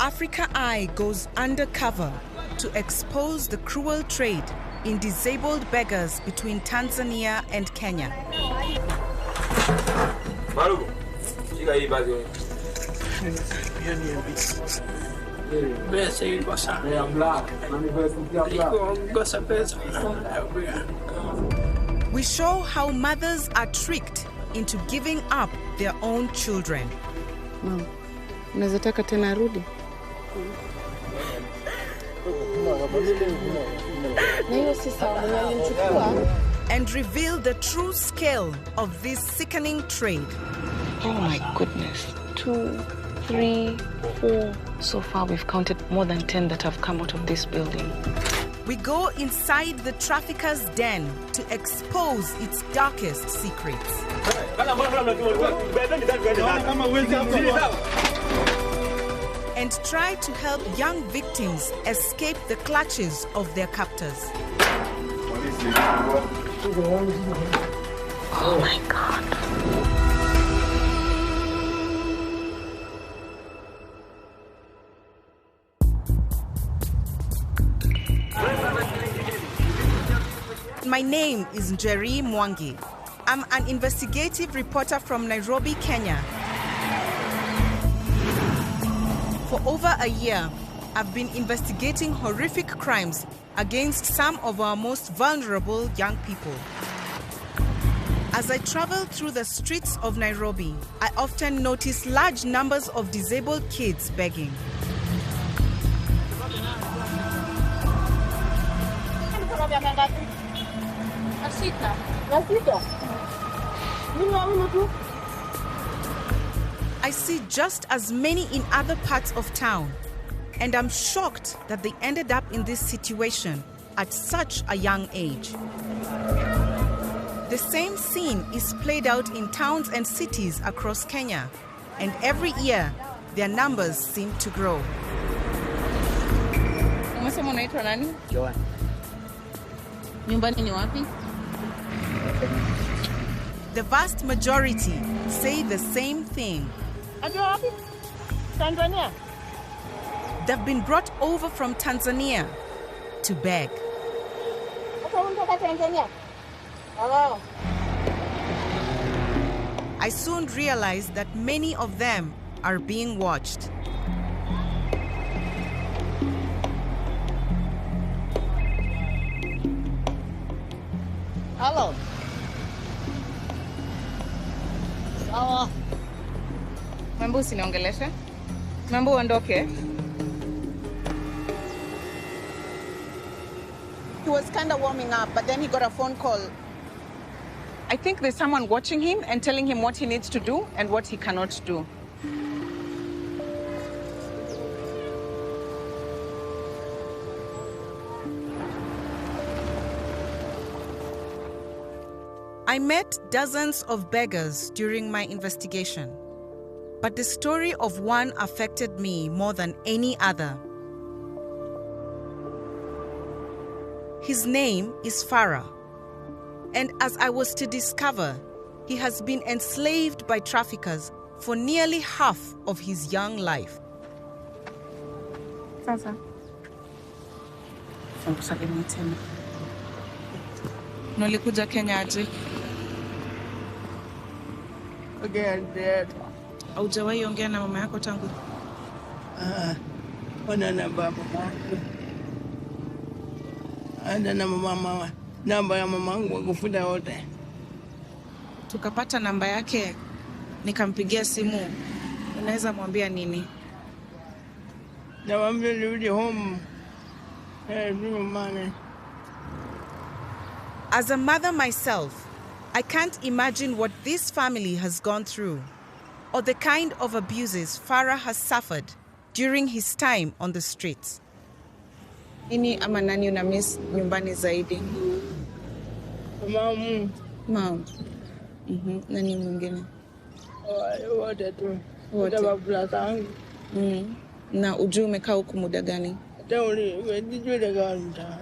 Africa Eye goes undercover to expose the cruel trade in disabled beggars between Tanzania and Kenya. We show how mothers are tricked into giving up their own children. Mama, unaweza tena rudi? And reveal the true scale of this sickening trade. Oh my goodness. 2, 3, 4. So far we've counted more than 10 that have come out of this building. We go inside the trafficker's den to expose its darkest secrets. And try to help young victims escape the clutches of their captors. Oh my God. My name is Njeri Mwangi. I'm an investigative reporter from Nairobi, Kenya. For over a year, I've been investigating horrific crimes against some of our most vulnerable young people. As I travel through the streets of Nairobi, I often notice large numbers of disabled kids begging. I see just as many in other parts of town, and I'm shocked that they ended up in this situation at such a young age. The same scene is played out in towns and cities across Kenya, and every year their numbers seem to grow. Umesema unaitwa nani? Joan. Nyumbani ni wapi? The vast majority say the same thing. Tanzania. They've been brought over from Tanzania to beg. Hello. I soon realized that many of them are being watched. Hello. Sawa. Mambo usiniongeleshe. Mambo uondoke. He was kind of warming up, but then he got a phone call. I think there's someone watching him and telling him what he needs to do and what he cannot do. I met dozens of beggars during my investigation, but the story of one affected me more than any other. His name is Farah, and as I was to discover, he has been enslaved by traffickers for nearly half of his young life. Sasa. Nakusalimia tena. Nolikuja Kenya aje? Again, Dad. Haujawahi ongea na mama yako tangu? Wana namba ya mama. Ana na mama. Namba ya mama wangu kufuta wote. Tukapata namba yake, nikampigia simu. Unaweza mwambia nini? Nawambia nirudi home. Money. As a mother myself, I can't imagine what this family has gone through or the kind of abuses Farah has suffered during his time on the streets. Nini ama nani una miss nyumbani zaidi? Mama. Mom. Nani mwingine? Wote tu. Wote. Baba zangu. Na ujue umekaa huku muda gani? Tauli, nijue ganda.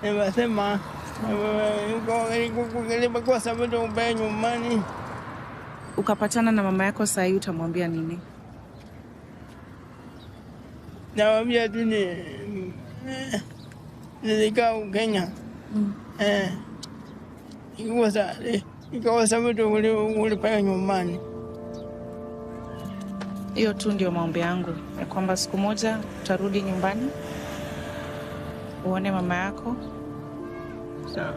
Nimesema kwa sababu mbaya nyumbani. Ukapatana na mama yako saa hii utamwambia nini? Nawambia tu nilikaa Kenya. Ikawa sababu ulipaya nyumbani. Hiyo tu ndio maombi yangu, ya kwamba siku moja utarudi nyumbani uone mama yako. Sawa.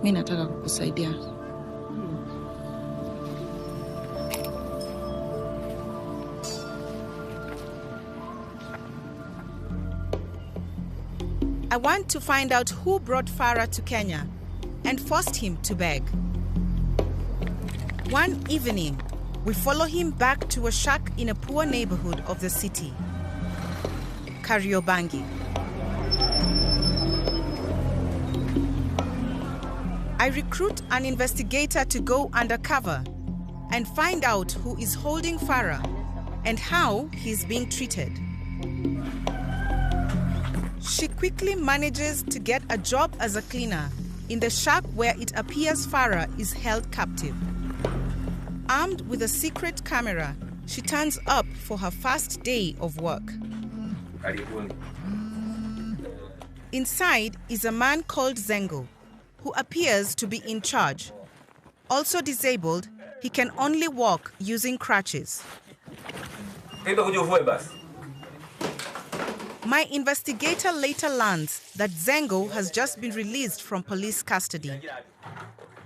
Mimi nataka kukusaidia. I want to find out who brought Farah to Kenya and forced him to beg. One evening, we follow him back to a shack in a poor neighborhood of the city, Kariobangi. I recruit an investigator to go undercover and find out who is holding Farah and how he's being treated. She quickly manages to get a job as a cleaner in the shack where it appears Farah is held captive. Armed with a secret camera, she turns up for her first day of work. Inside is a man called Zengo, who appears to be in charge. Also disabled, he can only walk using crutches. My investigator later learns that Zengo has just been released from police custody.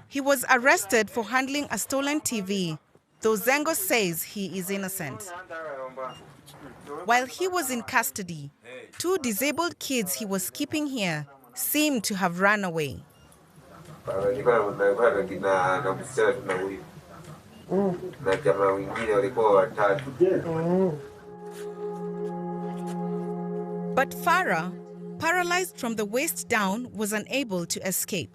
He was arrested for handling a stolen TV, though Zengo says he is innocent. While he was in custody, 2 disabled kids he was keeping here seemed to have run away. But Farah, paralyzed from the waist down, was unable to escape.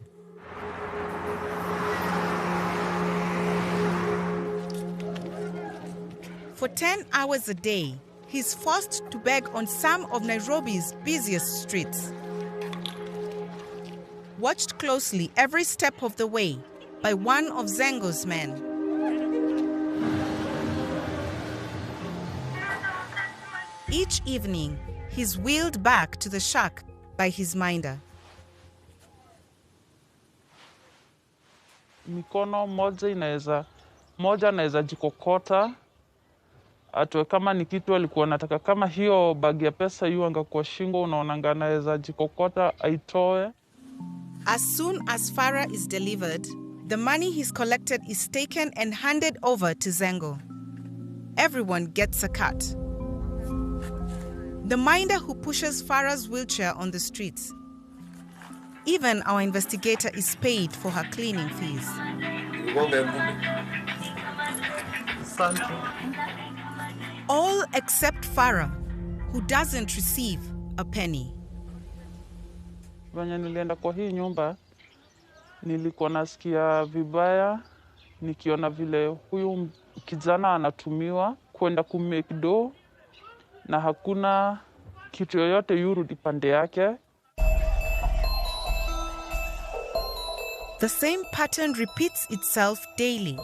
For 10 hours a day, he's forced to beg on some of Nairobi's busiest streets. Watched closely every step of the way by one of Zengo's men. Each evening, he's wheeled back to the shack by his minder. Mikono moja inaweza jikokota, atwe kama ni kitu alikuwa anataka, kama hiyo bagi ya pesa hiyo anga kwa shingo, unaona anaweza jikokota aitoe. As soon as Farah is delivered, the money he's collected is taken and handed over to Zengo. Everyone gets a cut. The minder who pushes Farah's wheelchair on the streets. Even our investigator is paid for her cleaning fees. All except Farah, who doesn't receive a penny. Vanya nilienda kwa hii nyumba, nilikuwa nasikia vibaya, nikiona vile huyu kijana anatumiwa kwenda kumake dough, na hakuna kitu yoyote yurudi pande yake. The same pattern repeats itself daily.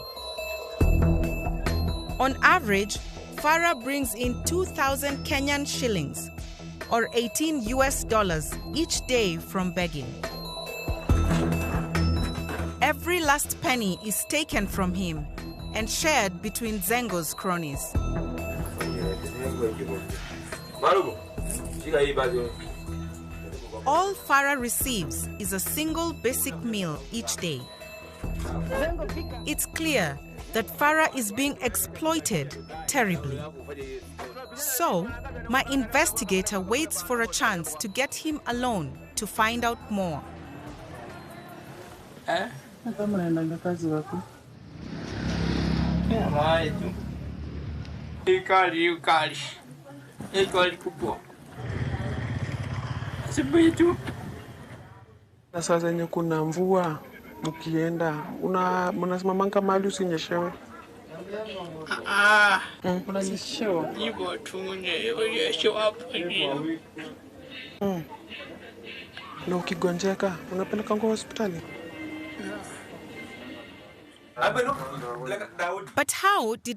On average, Farah brings in 2,000 Kenyan shillings, or $18 each day from begging. Every last penny is taken from him and shared between Zengo's cronies. All Farah receives is a single basic meal each day. It's clear that Farah is being exploited terribly. So, my investigator waits for a chance to get him alone to find out more. Sasa zenye kuna mvua mkienda mnasimamanga mahali usinyeshewe. Unanyeshewa. Hivyo tu unyeshewa hapo ndio. Na ukigonjeka unapeleka kwa hospitali? But how did